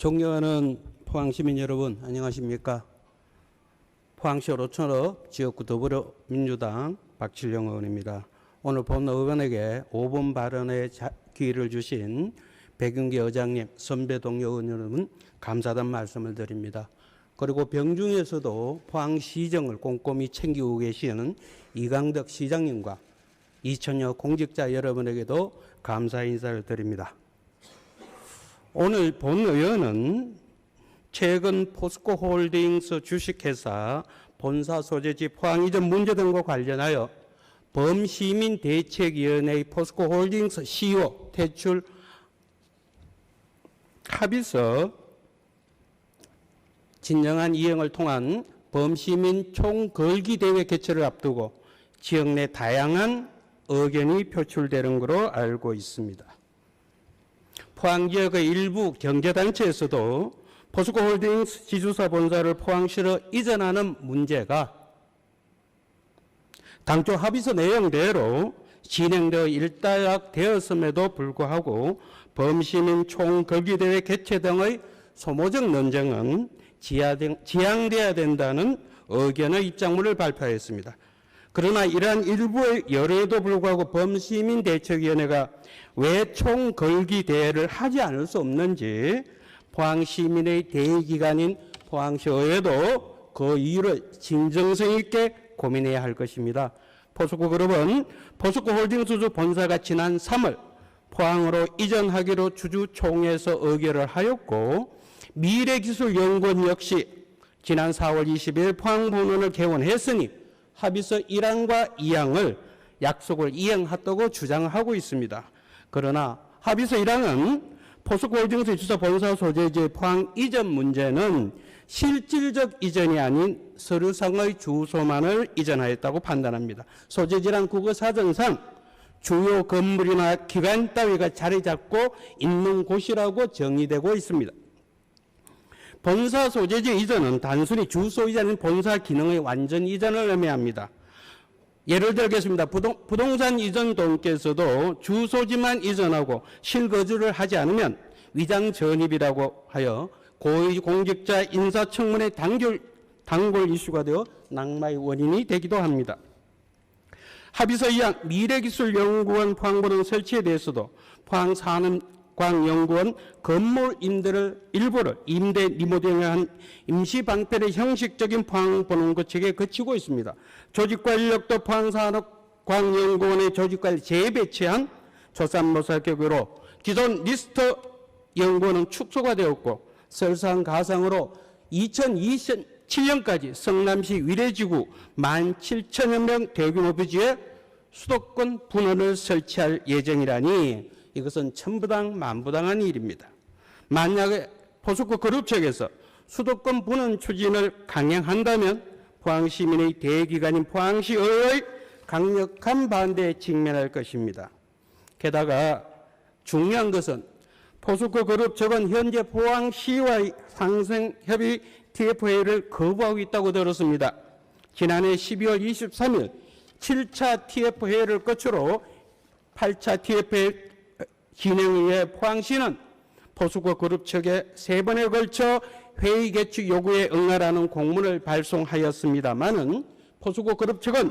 존경하는 포항시민 여러분, 안녕하십니까? 포항시 오로천읍 지역구 더불어민주당 박칠영 의원입니다. 오늘 본 의원에게 5분 발언의 기회를 주신 백윤기 의장님, 선배 동료 의원 여러분 감사하다는 말씀을 드립니다. 그리고 병중에서도 포항시정을 꼼꼼히 챙기고 계시는 이강덕 시장님과 2천여 공직자 여러분에게도 감사 인사를 드립니다. 오늘 본 의원은 최근 포스코홀딩스 주식회사 본사 소재지 포항 이전 문제 등과 관련하여 범시민대책위원회의 포스코홀딩스 CEO 퇴출 합의서 진정한 이행을 통한 범시민 총걸기대회 개최를 앞두고 지역 내 다양한 의견이 표출되는 것으로 알고 있습니다. 포항 지역의 일부 경제단체에서도 포스코홀딩스 지주사 본사를 포항시로 이전하는 문제가 당초 합의서 내용대로 진행되어 일단락되었음에도 불구하고 범시민 총걸기대회 개최 등의 소모적 논쟁은 지양돼야 된다는 의견의 입장문을 발표했습니다. 그러나 이러한 일부의 열애에도 불구하고 범시민대책위원회가 왜 총걸기대회를 하지 않을 수 없는지 포항시민의 대의기관인 포항시의회도 그 이유를 진정성 있게 고민해야 할 것입니다. 포스코그룹은 포스코홀딩스 본사가 지난 3월 포항으로 이전하기로 주주총회에서 의결을 하였고 미래기술연구원 역시 지난 4월 20일 포항본원을 개원했으니 합의서 1항과 2항을 약속을 이행했다고 주장하고 있습니다. 그러나 합의서 1항은 포스코홀딩스 주사 본사 소재지 포항 이전 문제는 실질적 이전이 아닌 서류상의 주소만을 이전하였다고 판단합니다. 소재지란 국어사전상 주요 건물이나 기관 따위가 자리 잡고 있는 곳이라고 정의되고 있습니다. 본사 소재지 이전은 단순히 주소 이전인 본사 기능의 완전 이전을 의미합니다. 예를 들겠습니다. 부동산 이전 동께서도 주소지만 이전하고 실거주를 하지 않으면 위장 전입이라고 하여 고위공직자 인사청문회 단골 이슈가 되어 낙마의 원인이 되기도 합니다. 합의서 2항 미래기술연구원 포항본원 설치에 대해서도 포항산업광연구원 건물 일부를 임대 리모델링한 임시방편의 형식적인 포항본원 거치에 거치고 있습니다. 조직관리력도 포항산업광연구원의 조직관리 재배치한 조산모사격으로 기존 리스트 연구원은 축소가 되었고 설상가상으로 2027년까지 성남시 위례지구 17,000여 명 대규모 부지에 수도권 분원을 설치할 예정이라니 이것은 천부당 만부당한 일입니다. 만약에 포스코 그룹 측에서 수도권 분원 추진을 강행한다면 포항시민의 대기관인 포항시의회의 강력한 반대에 직면할 것입니다. 게다가 중요한 것은 포스코 그룹 측은 현재 포항시와의 상생협의 TF회의를 거부하고 있다고 들었습니다. 지난해 12월 23일 7차 TF회의를 끝으로 8차 TF회의 진행을 위해 포항시는 포스코 그룹 측에 3번에 걸쳐 회의 개최 요구에 응하라는 공문을 발송하였습니다마는 포스코 그룹 측은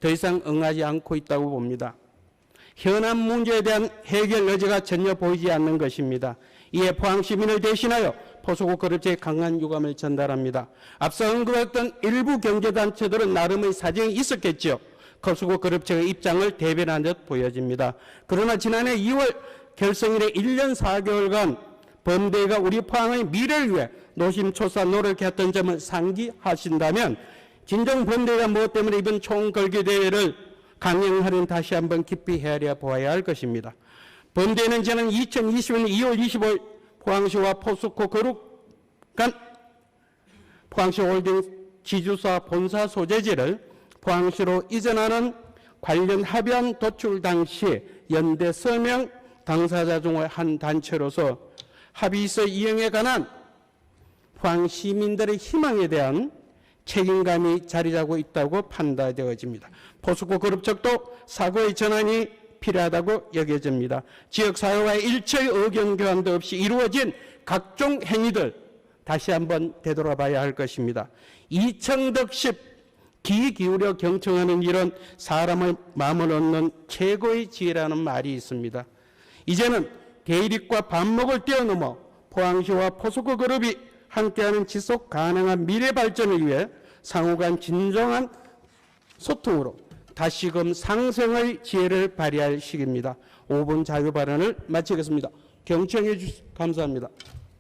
더 이상 응하지 않고 있다고 봅니다. 현안 문제에 대한 해결 여지가 전혀 보이지 않는 것입니다. 이에 포항시민을 대신하여 포스코 그룹 측에 강한 유감을 전달합니다. 앞서 언급했던 일부 경제단체들은 나름의 사정이 있었겠죠. 포스코 그룹 측의 입장을 대변한 듯 보여집니다. 그러나 지난해 2월 결성 이래 1년 4개월간 범대가 우리 포항의 미래를 위해 노심초사 노력했던 점을 상기하신다면 진정 범대가 무엇 때문에 이번 총걸기대회를 강행하는 다시 한번 깊이 헤아려 보아야 할 것입니다. 범대는 지난 2020년 2월 25일 포항시와 포스코 그룹 간 포항시 홀딩 지주사 본사 소재지를 포항시로 이전하는 관련 합의안 도출 당시 연대 서명 당사자 중의 한 단체로서 합의서 이행에 관한 포항 시민들의 희망에 대한 책임감이 자리 잡고 있다고 판단되어집니다. 포스코 그룹 측도 사고의 전환이 필요하다고 여겨집니다. 지역사회와의 일체의 의견 교환도 없이 이루어진 각종 행위들 다시 한번 되돌아봐야 할 것입니다. 이청덕십 귀 기울여 경청하는 일은 사람의 마음을 얻는 최고의 지혜라는 말이 있습니다. 이제는 대립과 반목을 뛰어넘어 포항시와 포스코 그룹이 함께하는 지속 가능한 미래 발전을 위해 상호간 진정한 소통으로 다시금 상생의 지혜를 발휘할 시기입니다. 5분 자유 발언을 마치겠습니다. 경청해 주셔서 감사합니다.